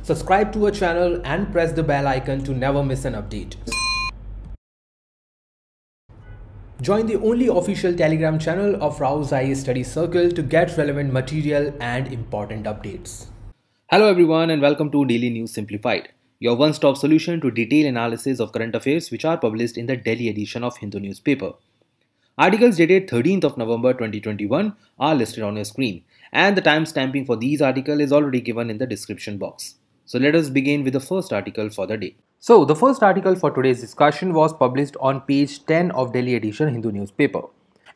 Subscribe to our channel and press the bell icon to never miss an update. Join the only official Telegram channel of RAU'S IAS Study Circle to get relevant material and important updates. Hello everyone and welcome to Daily News Simplified, your one-stop solution to detailed analysis of current affairs which are published in the Delhi edition of Hindu newspaper. Articles dated 13th of November 2021 are listed on your screen, and the timestamping for these articles is already given in the description box. So let us begin with the first article for the day. So the first article for today's discussion was published on page 10 of Delhi edition Hindu newspaper.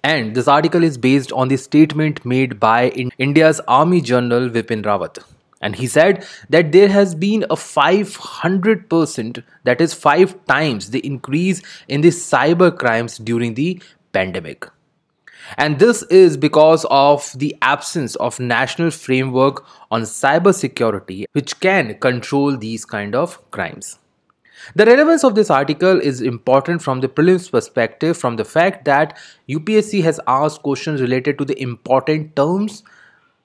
And this article is based on the statement made by India's Army General Vipin Rawat. And he said that there has been a 500%, that is 5 times the increase in the cyber crimes during the pandemic. And this is because of the absence of national framework on cybersecurity which can control these kind of crimes. The relevance of this article is important from the prelims perspective, from the fact that UPSC has asked questions related to the important terms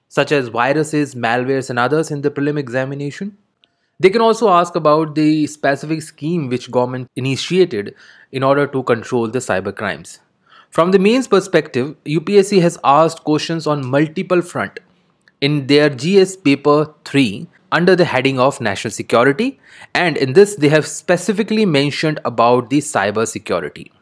such as viruses, malwares and others in the prelim examination. They can also ask about the specific scheme which government initiated in order to control the cyber crimes. From the mains perspective, UPSC has asked questions on multiple fronts in their GS paper 3 under the heading of national security, and in this they have specifically mentioned about the cyber security.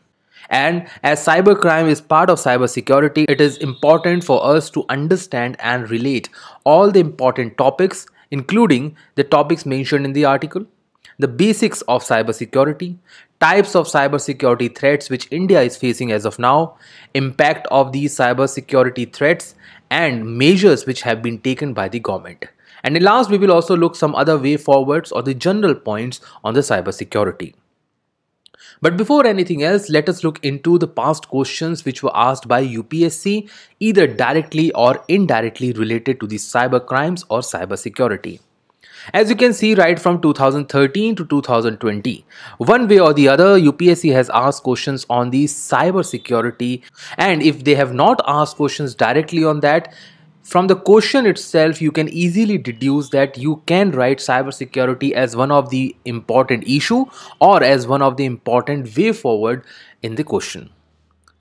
And as cybercrime is part of cybersecurity, it is important for us to understand and relate all the important topics, including the topics mentioned in the article, the basics of cybersecurity, types of cybersecurity threats which India is facing as of now, impact of these cybersecurity threats, and measures which have been taken by the government. And in last, we will also look some other way forwards or the general points on the cybersecurity. But before anything else, let us look into the past questions which were asked by UPSC, either directly or indirectly related to the cyber crimes or cybersecurity. As you can see, right from 2013 to 2020, one way or the other, UPSC has asked questions on the cyber security, and if they have not asked questions directly on that, from the question itself, you can easily deduce that you can write cybersecurity as one of the important issue or as one of the important way forward in the question.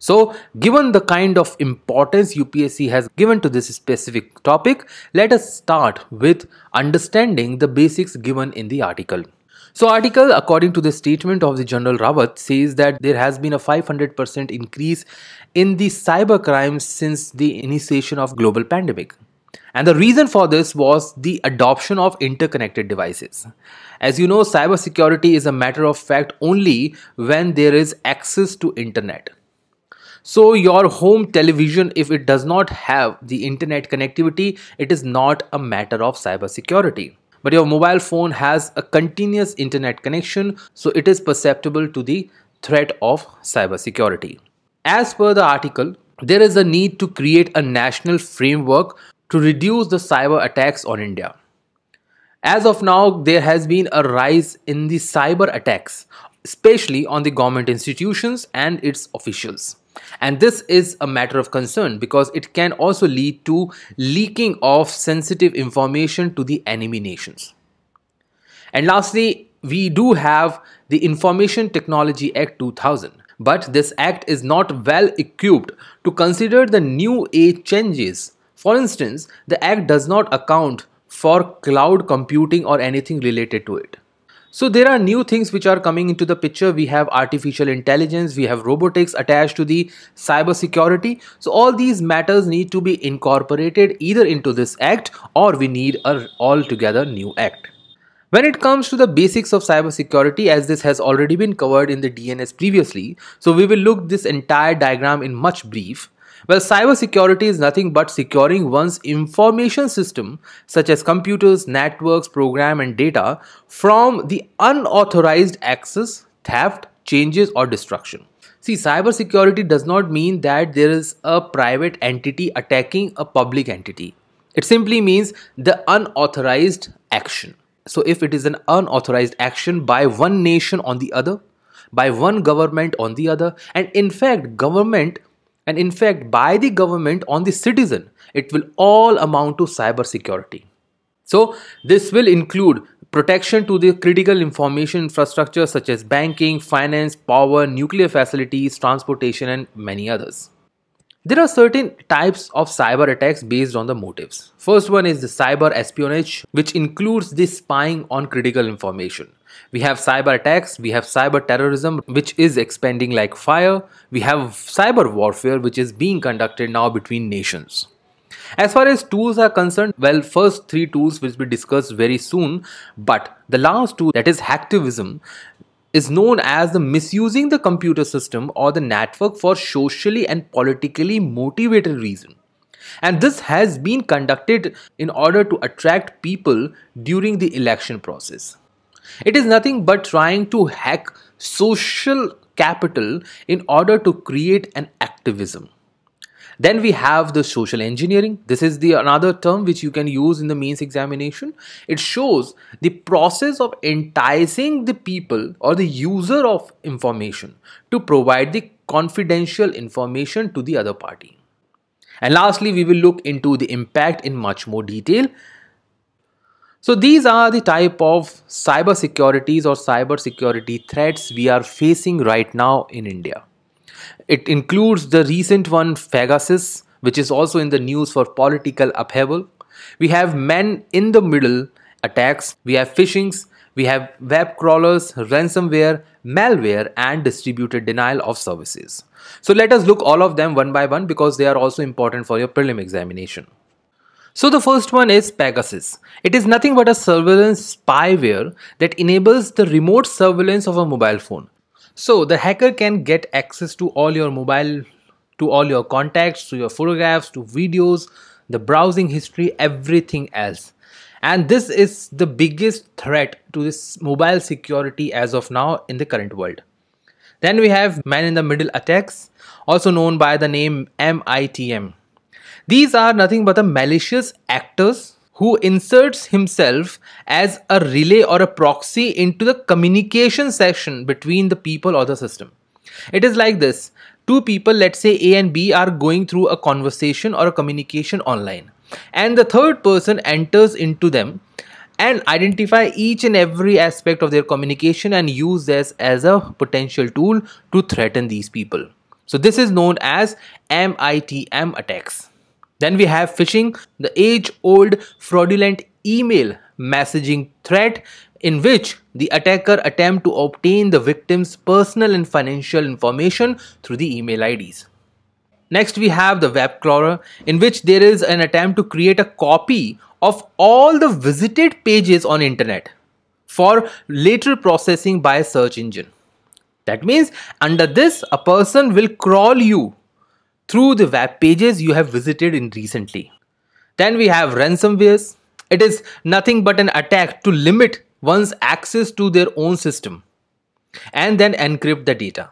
So, given the kind of importance UPSC has given to this specific topic, let us start with understanding the basics given in the article. So, article, according to the statement of the General Rawat, says that there has been a 500% increase in the cyber crimes since the initiation of global pandemic. And the reason for this was the adoption of interconnected devices. As you know, cybersecurity is a matter of fact only when there is access to internet. So your home television, if it does not have the internet connectivity, it is not a matter of cybersecurity. But your mobile phone has a continuous internet connection, so it is perceptible to the threat of cybersecurity. As per the article, there is a need to create a national framework to reduce the cyber attacks on India. As of now, there has been a rise in the cyber attacks, especially on the government institutions and its officials. And this is a matter of concern because it can also lead to leaking of sensitive information to the enemy nations. And lastly, we do have the Information Technology Act 2000. But this act is not well equipped to consider the new age changes. For instance, the act does not account for cloud computing or anything related to it. So there are new things which are coming into the picture. We have artificial intelligence, we have robotics attached to the cyber security. So all these matters need to be incorporated either into this act or we need an altogether new act. When it comes to the basics of cybersecurity, as this has already been covered in the DNS previously, so we will look this entire diagram in much brief. Well, cybersecurity is nothing but securing one's information system such as computers, networks, program and data from the unauthorized access, theft, changes or destruction. See, cybersecurity does not mean that there is a private entity attacking a public entity. It simply means the unauthorized action. So if it is an unauthorized action by one nation on the other, by one government on the other, and in fact by the government on the citizen, it will all amount to cyber security. So this will include protection to the critical information infrastructure such as banking, finance, power, nuclear facilities, transportation, and many others. There are certain types of cyber attacks based on the motives. First one is the cyber espionage, which includes the spying on critical information. We have cyber attacks, we have cyber terrorism, which is expanding like fire. We have cyber warfare, which is being conducted now between nations. As far as tools are concerned, well, first three tools will be discussed very soon, but the last tool, that is hacktivism, is known as the misusing the computer system or the network for socially and politically motivated reason. And this has been conducted in order to attract people during the election process. It is nothing but trying to hack social capital in order to create an activism. Then we have the social engineering. This is the another term which you can use in the mains examination. It shows the process of enticing the people or the user of information to provide the confidential information to the other party. And lastly, we will look into the impact in much more detail. So these are the type of cybersecurities or cybersecurity threats we are facing right now in India. It includes the recent one Pegasus, which is also in the news for political upheaval. We have man in the middle attacks, we have phishings, we have web crawlers, ransomware, malware, and distributed denial of services. So let us look all of them one by one because they are also important for your prelim examination. So the first one is Pegasus. It is nothing but a surveillance spyware that enables the remote surveillance of a mobile phone. So the hacker can get access to all your mobile, to all your contacts, to your photographs, to videos, the browsing history, everything else. And this is the biggest threat to this mobile security as of now in the current world. Then we have man-in-the-middle attacks, also known by the name MITM. These are nothing but the malicious actors who inserts himself as a relay or a proxy into the communication session between the people or the system. It is like this. Two people, let's say A and B, are going through a conversation or a communication online. And the third person enters into them and identify each and every aspect of their communication and use this as a potential tool to threaten these people. So this is known as MITM attacks. Then we have phishing, the age-old fraudulent email messaging threat in which the attacker attempts to obtain the victim's personal and financial information through the email IDs. Next we have the web crawler, in which there is an attempt to create a copy of all the visited pages on internet for later processing by a search engine. That means under this, a person will crawl you through the web pages you have visited in recently. Then we have ransomwares. It is nothing but an attack to limit one's access to their own system and then encrypt the data.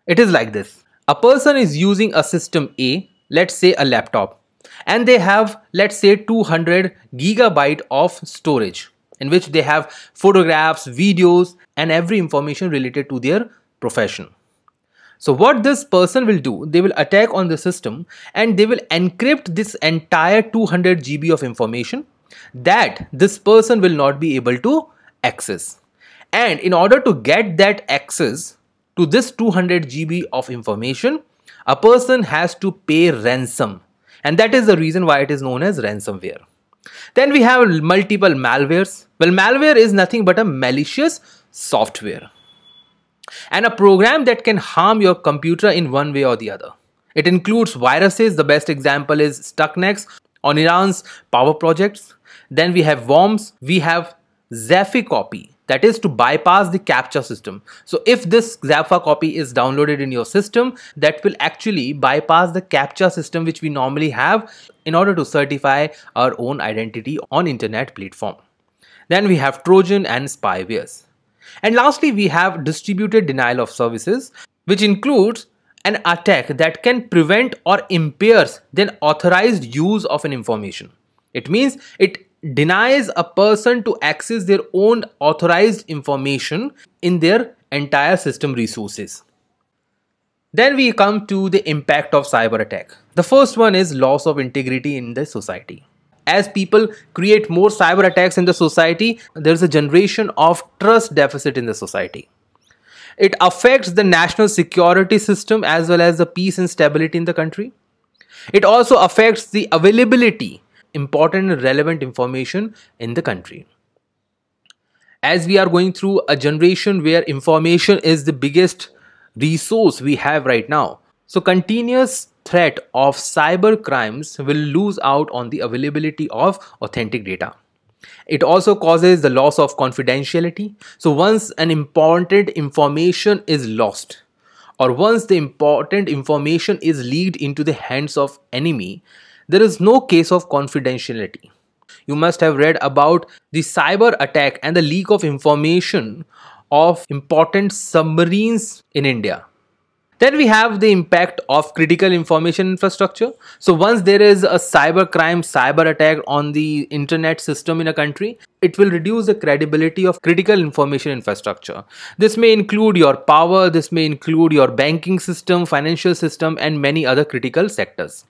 It is like this. A person is using a system A, let's say a laptop, and they have, let's say, 200 gigabyte of storage in which they have photographs, videos, and every information related to their profession. So what this person will do, they will attack on the system and they will encrypt this entire 200 GB of information that this person will not be able to access. And in order to get that access to this 200 GB of information, a person has to pay ransom. And that is the reason why it is known as ransomware. Then we have multiple malwares. Well, malware is nothing but a malicious software and a program that can harm your computer in one way or the other. It includes viruses. The best example is Stuxnet on Iran's power projects. Then we have worms. We have Zafy copy, that is to bypass the captcha system. So if this Zaffa copy is downloaded in your system, that will actually bypass the captcha system which we normally have in order to certify our own identity on internet platform. Then we have Trojan and spywares. And lastly, we have distributed denial of services, which includes an attack that can prevent or impairs the authorized use of an information. It means it denies a person to access their own authorized information in their entire system resources. Then we come to the impact of cyber attack. The first one is loss of integrity in the society. As people create more cyber attacks in the society, there's a generation of trust deficit in the society. It affects the national security system as well as the peace and stability in the country. It also affects the availability, important and relevant information in the country. As we are going through a generation where information is the biggest resource we have right now, so continuous threat of cyber crimes will lose out on the availability of authentic data. It also causes the loss of confidentiality. So once an important information is lost, or once the important information is leaked into the hands of enemy, there is no case of confidentiality. You must have read about the cyber attack and the leak of information of important submarines in India. Then we have the impact of critical information infrastructure. So once there is a cyber crime, cyber attack on the internet system in a country, it will reduce the credibility of critical information infrastructure. This may include your power, this may include your banking system, financial system, and many other critical sectors.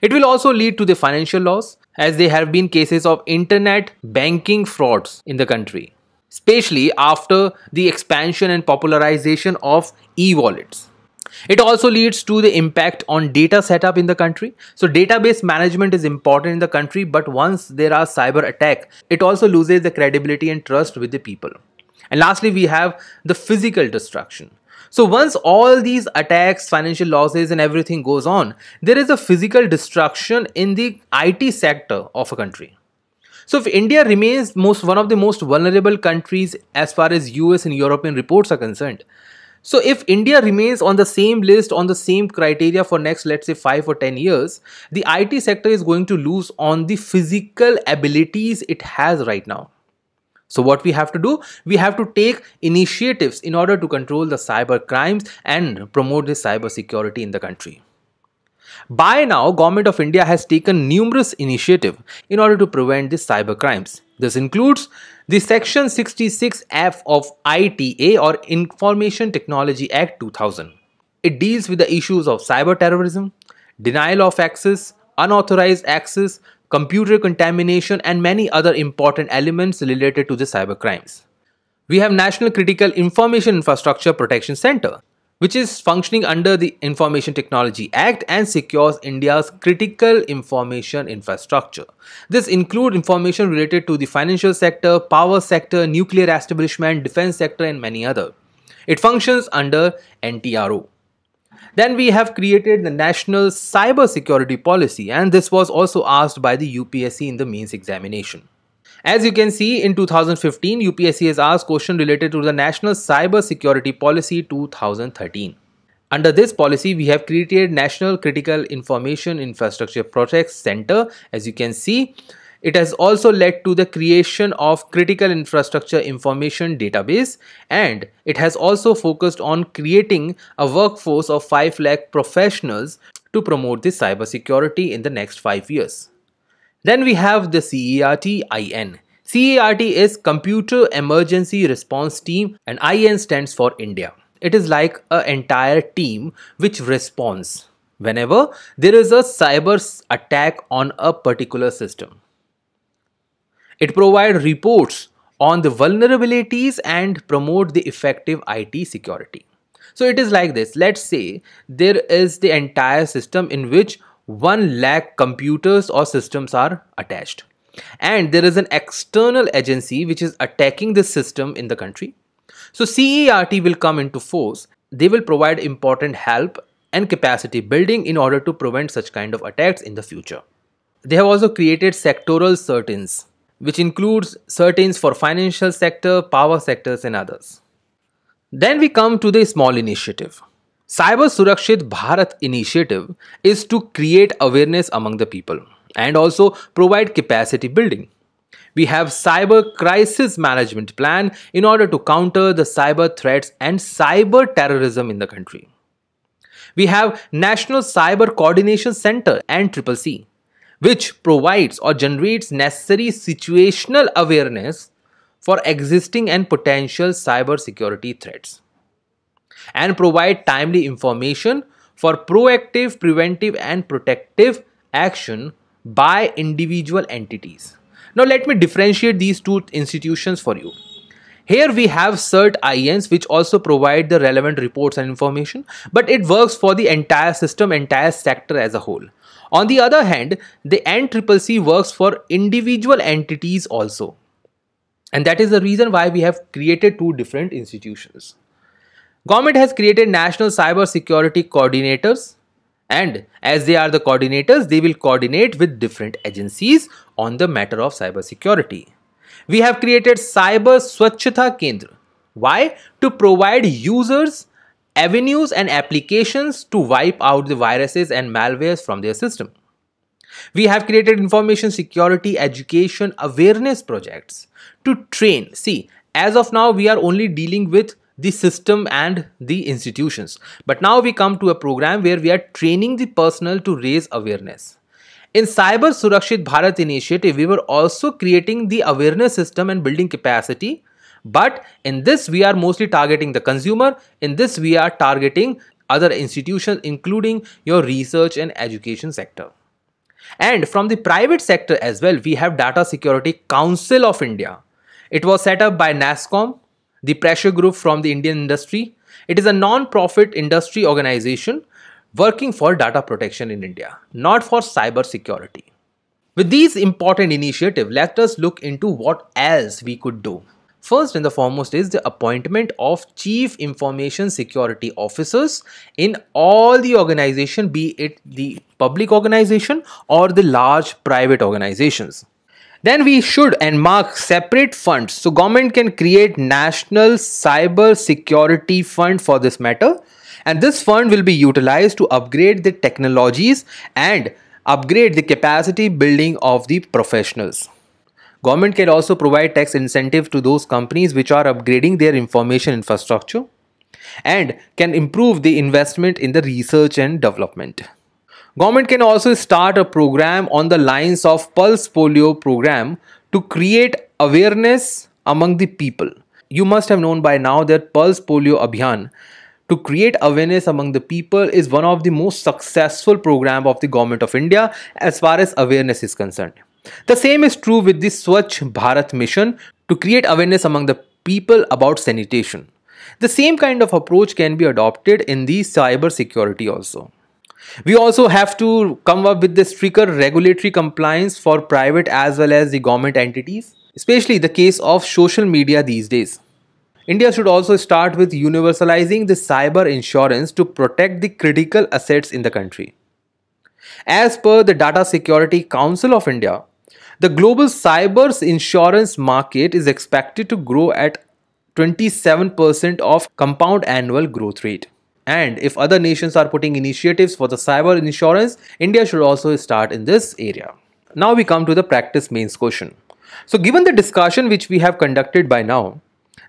It will also lead to the financial loss, as there have been cases of internet banking frauds in the country, especially after the expansion and popularization of e-wallets. It also leads to the impact on data setup in the country. So database management is important in the country, but once there are cyber attack, it also loses the credibility and trust with the people. And lastly, we have the physical destruction. So once all these attacks, financial losses and everything goes on, there is a physical destruction in the IT sector of a country. So if India remains one of the most vulnerable countries as far as US and European reports are concerned, so if India remains on the same list, on the same criteria for next, let's say 5 or 10 years, the IT sector is going to lose on the physical abilities it has right now. So what we have to do? We have to take initiatives in order to control the cyber crimes and promote the cyber security in the country. By now, Government of India has taken numerous initiatives in order to prevent the cyber crimes. This includes the Section 66F of ITA, or Information Technology Act 2000. It deals with the issues of cyber terrorism, denial of access, unauthorized access, computer contamination, and many other important elements related to the cyber crimes. We have National Critical Information Infrastructure Protection Center, which is functioning under the Information Technology Act and secures India's critical information infrastructure. This includes information related to the financial sector, power sector, nuclear establishment, defense sector, and many other. It functions under NTRO. Then we have created the National Cybersecurity Policy, and this was also asked by the UPSC in the mains examination. As you can see, in 2015, UPSC has asked questions related to the National Cybersecurity Policy 2013. Under this policy, we have created National Critical Information Infrastructure Protection Center. As you can see, it has also led to the creation of Critical Infrastructure Information Database, and it has also focused on creating a workforce of 5 lakh professionals to promote the cybersecurity in the next 5 years. Then we have the CERT-IN. CERT is Computer Emergency Response Team, and IN stands for India. It is like an entire team which responds whenever there is a cyber attack on a particular system. It provides reports on the vulnerabilities and promote the effective IT security. So it is like this. Let's say there is the entire system in which 1 lakh computers or systems are attached, and there is an external agency which is attacking this system in the country. So CERT will come into force. They will provide important help and capacity building in order to prevent such kind of attacks in the future. They have also created sectoral CERTINs, which includes CERTINs for financial sector, power sectors, and others. Then we come to the small initiative. Cyber Surakshit Bharat initiative is to create awareness among the people and also provide capacity building. We have Cyber Crisis Management Plan in order to counter the cyber threats and cyber terrorism in the country. We have National Cyber Coordination Center and CCC, which provides or generates necessary situational awareness for existing and potential cyber security threats, and provide timely information for proactive, preventive, and protective action by individual entities. Now let me differentiate these two institutions for you. Here we have cert IANs which also provide the relevant reports and information, but it works for the entire system, entire sector as a whole. On the other hand, the NCCC works for individual entities also. And that is the reason why we have created two different institutions. Government has created National Cyber Security Coordinators, and as they are the coordinators, they will coordinate with different agencies on the matter of cyber security. We have created Cyber Swachhata Kendra. Why? To provide users avenues and applications to wipe out the viruses and malwares from their system. We have created information security education awareness projects to train. See, as of now, we are only dealing with the system and the institutions. But now we come to a program where we are training the personnel to raise awareness. In Cyber Surakshit Bharat initiative, we were also creating the awareness system and building capacity. But in this, we are mostly targeting the consumer. In this, we are targeting other institutions, including your research and education sector. And from the private sector as well, we have Data Security Council of India. It was set up by NASSCOM, the pressure group from the Indian industry. It is a non-profit industry organization working for data protection in India, not for cyber security. With these important initiatives, let us look into what else we could do. First and the foremost is the appointment of Chief Information Security Officers in all the organization, be it the public organization or the large private organizations. Then we should earmark separate funds. So government can create National Cyber Security Fund for this matter. And this fund will be utilized to upgrade the technologies and upgrade the capacity building of the professionals. Government can also provide tax incentive to those companies which are upgrading their information infrastructure and can improve the investment in the research and development. Government can also start a program on the lines of Pulse Polio program to create awareness among the people. You must have known by now that Pulse Polio Abhiyan to create awareness among the people is one of the most successful program of the Government of India as far as awareness is concerned. The same is true with the Swachh Bharat mission to create awareness among the people about sanitation. The same kind of approach can be adopted in the cyber security also. We also have to come up with the stricter regulatory compliance for private as well as the government entities, especially the case of social media these days. India should also start with universalizing the cyber insurance to protect the critical assets in the country. As per the Data Security Council of India, the global cyber insurance market is expected to grow at 27% of compound annual growth rate. And if other nations are putting initiatives for the cyber insurance, India should also start in this area. Now we come to the practice mains question. So given the discussion which we have conducted by now,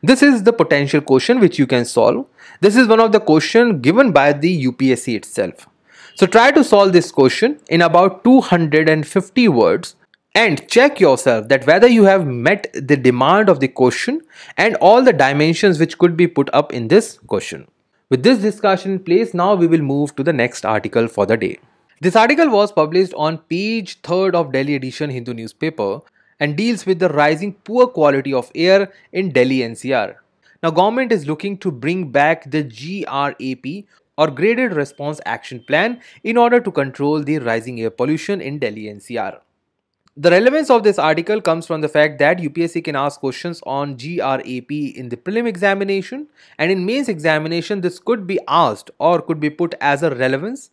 this is the potential question which you can solve. This is one of the questions given by the UPSC itself. So try to solve this question in about 250 words and check yourself that whether you have met the demand of the question and all the dimensions which could be put up in this question. With this discussion in place, now we will move to the next article for the day. This article was published on page 3rd of Delhi edition Hindu newspaper and deals with the rising poor quality of air in Delhi NCR. Now government is looking to bring back the GRAP or Graded Response Action Plan in order to control the rising air pollution in Delhi NCR. The relevance of this article comes from the fact that UPSC can ask questions on GRAP in the prelim examination, and in mains examination this could be asked or could be put as a relevance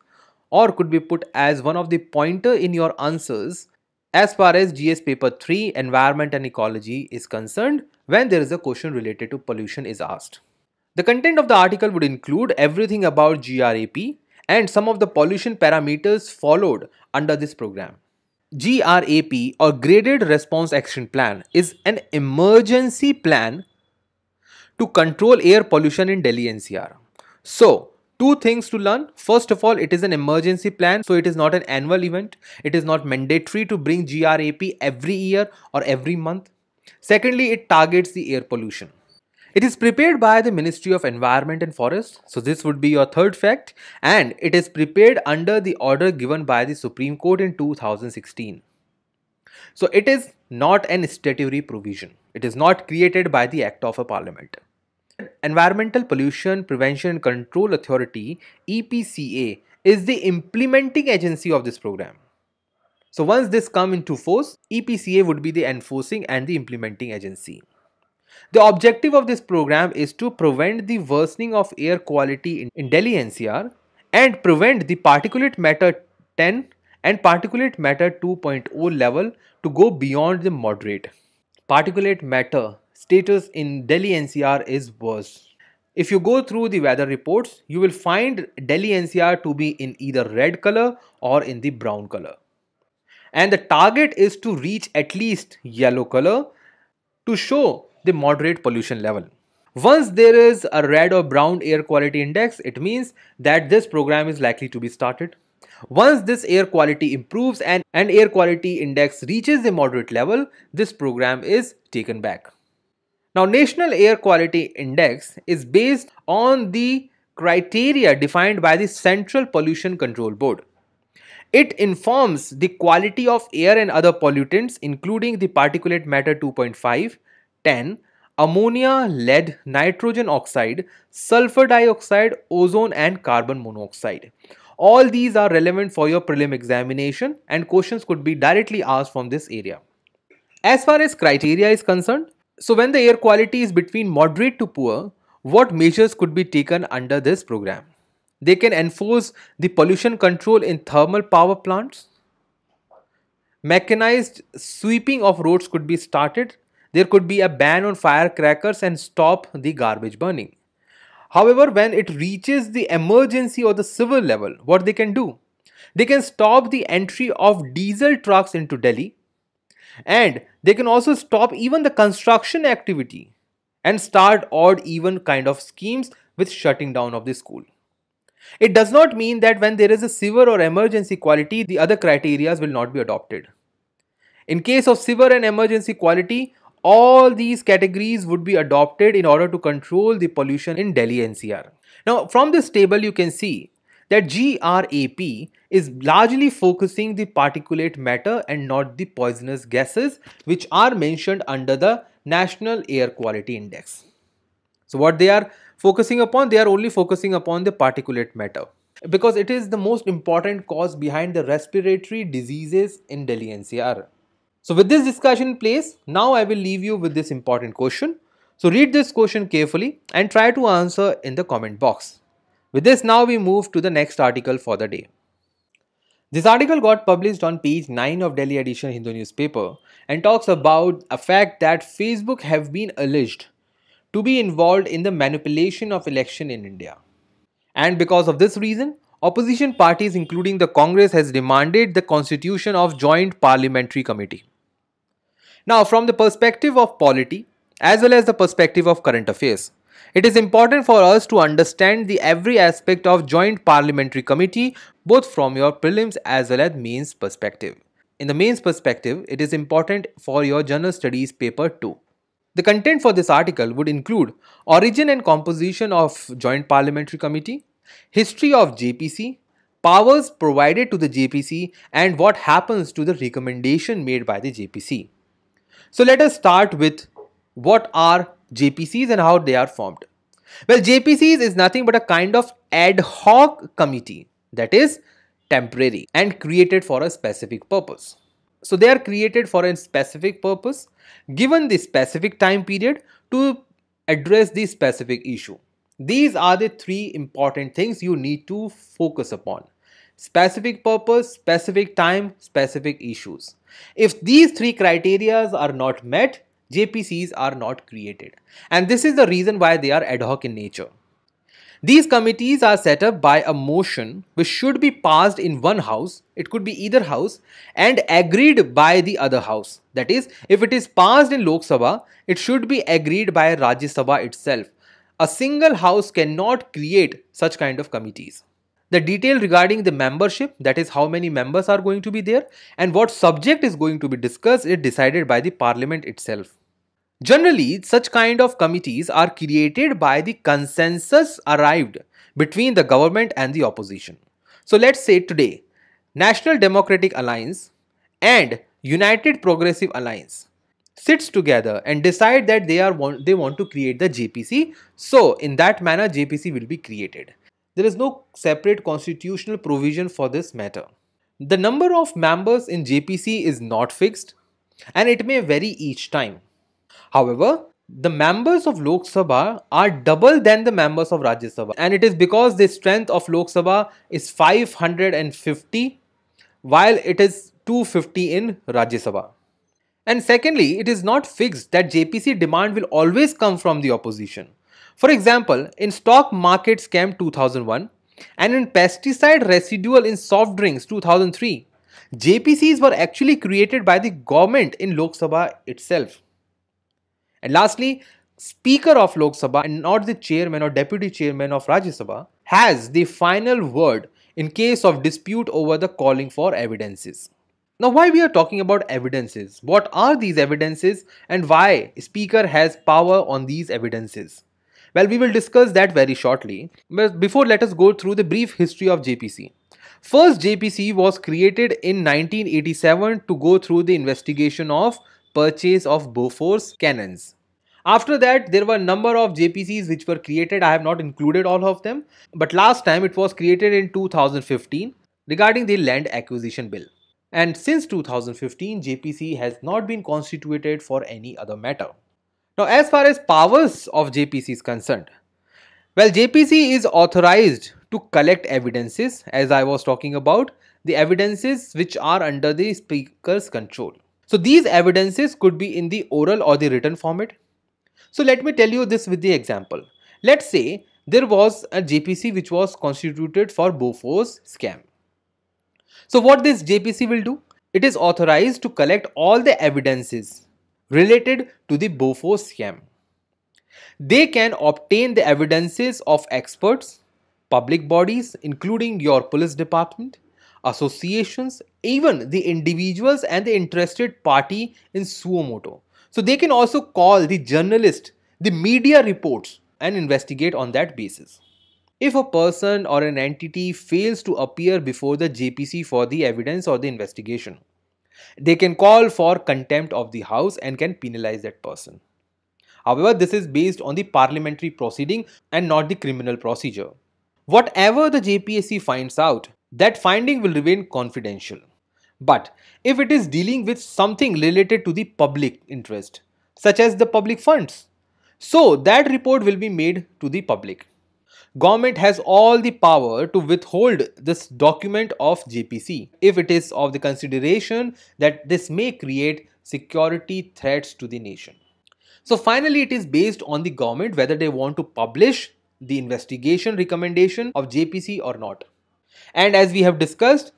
or could be put as one of the pointer in your answers as far as GS paper 3 environment and ecology is concerned when there is a question related to pollution is asked. The content of the article would include everything about GRAP and some of the pollution parameters followed under this program. GRAP or Graded Response Action Plan is an emergency plan to control air pollution in Delhi NCR. So, two things to learn. First of all, it is an emergency plan, so it is not an annual event. It is not mandatory to bring GRAP every year or every month. Secondly, it targets the air pollution. It is prepared by the Ministry of Environment and Forest. So this would be your third fact, and it is prepared under the order given by the Supreme Court in 2016. So it is not an statutory provision. It is not created by the Act of a Parliament. Environmental Pollution Prevention and Control Authority (EPCA) is the implementing agency of this program. So once this come into force, EPCA would be the enforcing and the implementing agency. The objective of this program is to prevent the worsening of air quality in Delhi NCR and prevent the particulate matter 10 and particulate matter 2.0 level to go beyond the moderate. Particulate matter status in Delhi NCR is worse. If you go through the weather reports, you will find Delhi NCR to be in either red color or in the brown color. And the target is to reach at least yellow color to show the moderate pollution level. Once there is a red or brown air quality index, it means that this program is likely to be started. Once this air quality improves and air quality index reaches the moderate level, this program is taken back. Now, National Air Quality Index is based on the criteria defined by the Central Pollution Control Board. It informs the quality of air and other pollutants including the particulate matter 2.5, 10, ammonia, lead, nitrogen oxide, sulfur dioxide, ozone and carbon monoxide. All these are relevant for your prelim examination and questions could be directly asked from this area. As far as criteria is concerned, so when the air quality is between moderate to poor, what measures could be taken under this program? They can enforce the pollution control in thermal power plants. Mechanized sweeping of roads could be started. There could be a ban on firecrackers and stop the garbage burning. However, when it reaches the emergency or the civil level, what they can do? They can stop the entry of diesel trucks into Delhi, and they can also stop even the construction activity and start odd even kind of schemes with shutting down of the school. It does not mean that when there is a severe or emergency quality, the other criteria will not be adopted. In case of severe and emergency quality, all these categories would be adopted in order to control the pollution in Delhi NCR. Now, from this table, you can see that GRAP is largely focusing the particulate matter and not the poisonous gases which are mentioned under the National Air Quality Index. So what they are focusing upon? They are only focusing upon the particulate matter because it is the most important cause behind the respiratory diseases in Delhi NCR. So with this discussion in place, now I will leave you with this important question. So read this question carefully and try to answer in the comment box. With this, now we move to the next article for the day. This article got published on page 9 of Delhi edition Hindu newspaper and talks about a fact that Facebook have been alleged to be involved in the manipulation of election in India. And because of this reason, opposition parties including the Congress has demanded the constitution of Joint Parliamentary Committee. Now, from the perspective of polity as well as the perspective of current affairs, it is important for us to understand the every aspect of Joint Parliamentary Committee both from your prelims as well as mains perspective. In the mains perspective, it is important for your general studies paper 2. The content for this article would include origin and composition of Joint Parliamentary Committee, history of JPC, powers provided to the JPC and what happens to the recommendation made by the JPC. So let us start with what are JPCs and how they are formed. Well, JPCs is nothing but a kind of ad hoc committee that is temporary and created for a specific purpose. So they are created for a specific purpose given the specific time period to address the specific issue. These are the three important things you need to focus upon: specific purpose, specific time, specific issues. If these three criteria are not met, JPCs are not created, and this is the reason why they are ad hoc in nature. These committees are set up by a motion which should be passed in one house, it could be either house, and agreed by the other house. That is, if it is passed in Lok Sabha, it should be agreed by Rajya Sabha itself. A single house cannot create such kind of committees. The detail regarding the membership, that is how many members are going to be there and what subject is going to be discussed, is decided by the Parliament itself. Generally, such kind of committees are created by the consensus arrived between the government and the opposition. So let's say today, National Democratic Alliance and United Progressive Alliance sits together and decide that they want to create the JPC. So in that manner, JPC will be created. There is no separate constitutional provision for this matter. The number of members in JPC is not fixed and it may vary each time. However, the members of Lok Sabha are double than the members of Rajya Sabha, and it is because the strength of Lok Sabha is 550 while it is 250 in Rajya Sabha. And secondly, it is not fixed that JPC demand will always come from the opposition. For example, in stock market scam 2001 and in pesticide residual in soft drinks 2003, JPCs were actually created by the government in Lok Sabha itself. And lastly, Speaker of Lok Sabha and not the chairman or deputy chairman of Rajya Sabha has the final word in case of dispute over the calling for evidences. Now, why we are talking about evidences? What are these evidences and why Speaker has power on these evidences? Well, we will discuss that very shortly. But before, let us go through the brief history of JPC. First, JPC was created in 1987 to go through the investigation of purchase of Bofors cannons. After that, there were a number of JPCs which were created. I have not included all of them. But last time it was created in 2015 regarding the land acquisition bill. And since 2015, JPC has not been constituted for any other matter. Now, as far as powers of JPC is concerned, well, JPC is authorized to collect evidences, as I was talking about, the evidences which are under the Speaker's control. So, these evidences could be in the oral or the written format. So, let me tell you this with the example. Let's say there was a JPC which was constituted for Bofors scam. So, what this JPC will do? It is authorized to collect all the evidences related to the Bofors scam. They can obtain the evidences of experts, public bodies, including your police department, associations, even the individuals and the interested party in suo motu. So they can also call the journalist, the media reports and investigate on that basis. If a person or an entity fails to appear before the JPC for the evidence or the investigation, they can call for contempt of the house and can penalize that person. However, this is based on the parliamentary proceeding and not the criminal procedure. Whatever the JPSC finds out, that finding will remain confidential. But if it is dealing with something related to the public interest, such as the public funds, so that report will be made to the public. Government has all the power to withhold this document of JPC if it is of the consideration that this may create security threats to the nation. So finally, it is based on the government whether they want to publish the investigation recommendation of JPC or not. And as we have discussed,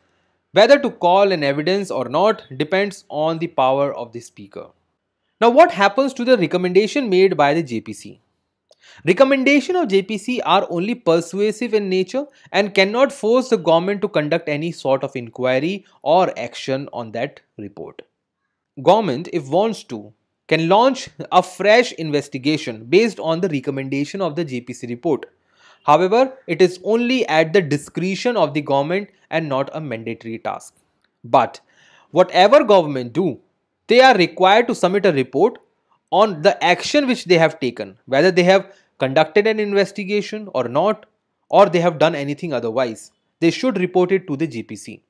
whether to call an evidence or not depends on the power of the speaker. Now, what happens to the recommendation made by the JPC? Recommendation of JPC are only persuasive in nature and cannot force the government to conduct any sort of inquiry or action on that report. Government, if wants to, can launch a fresh investigation based on the recommendation of the JPC report. However, it is only at the discretion of the government and not a mandatory task. But whatever government do, they are required to submit a report on the action which they have taken, whether they have conducted an investigation or not, or they have done anything otherwise. They should report it to the JPC.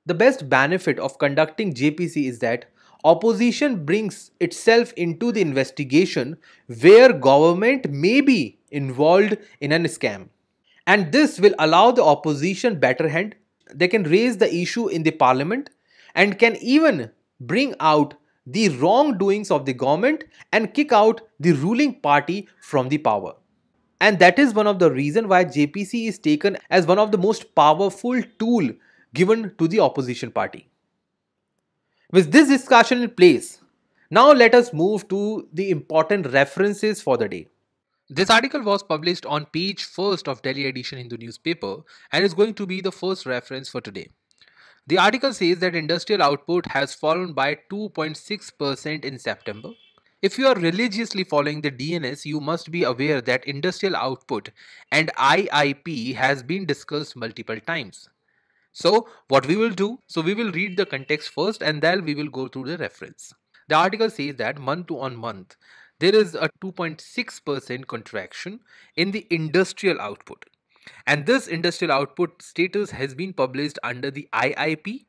The best benefit of conducting JPC is that opposition brings itself into the investigation where government may be involved in a scam. And this will allow the opposition better hand. They can raise the issue in the parliament and can even bring out the wrongdoings of the government and kick out the ruling party from the power. And that is one of the reasons why JPC is taken as one of the most powerful tool given to the opposition party. With this discussion in place, now let us move to the important references for the day. This article was published on page 1st of Delhi edition Hindu newspaper and is going to be the first reference for today. The article says that industrial output has fallen by 2.6% in September. If you are religiously following the DNS, you must be aware that industrial output and IIP has been discussed multiple times. So, what we will do, we will read the context first and then we will go through the reference. The article says that month on month, there is a 2.6% contraction in the industrial output. And this industrial output status has been published under the IIP.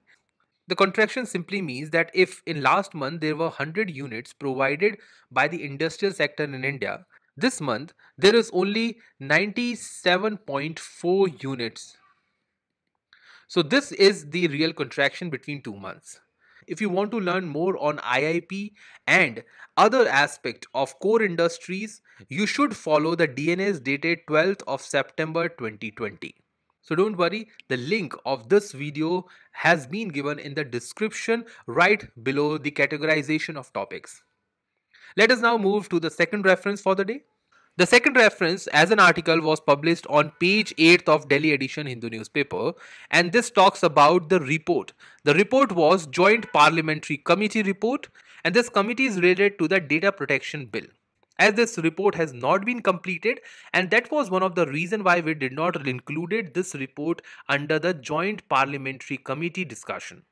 The contraction simply means that if in last month there were 100 units provided by the industrial sector in India, this month there is only 97.4 units. So this is the real contraction between 2 months. If you want to learn more on IIP and other aspect of core industries, you should follow the DNS dated 12th of September 2020. So don't worry, the link of this video has been given in the description right below the categorization of topics. Let us now move to the second reference for the day. The second reference as an article was published on page 8th of Delhi edition Hindu newspaper, and this talks about the report. The report was Joint Parliamentary Committee report, and this committee is related to the Data Protection Bill. As this report has not been completed, and that was one of the reasons why we did not included this report under the Joint Parliamentary Committee discussion.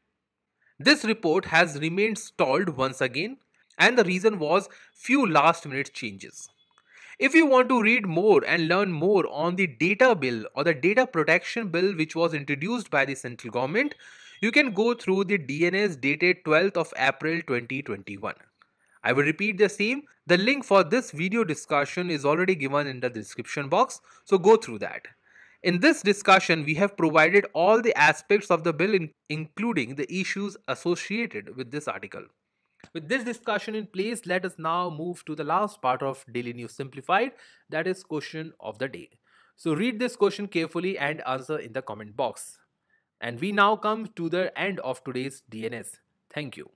This report has remained stalled once again, and the reason was few last minute changes. If you want to read more and learn more on the data bill or the data protection bill which was introduced by the central government, you can go through the DNS dated 12th of April 2021. I will repeat the same. The link for this video discussion is already given in the description box, so go through that. In this discussion, we have provided all the aspects of the bill including the issues associated with this article. With this discussion in place, let us now move to the last part of Daily News Simplified, that is question of the day. So read this question carefully and answer in the comment box. And we now come to the end of today's DNS. Thank you.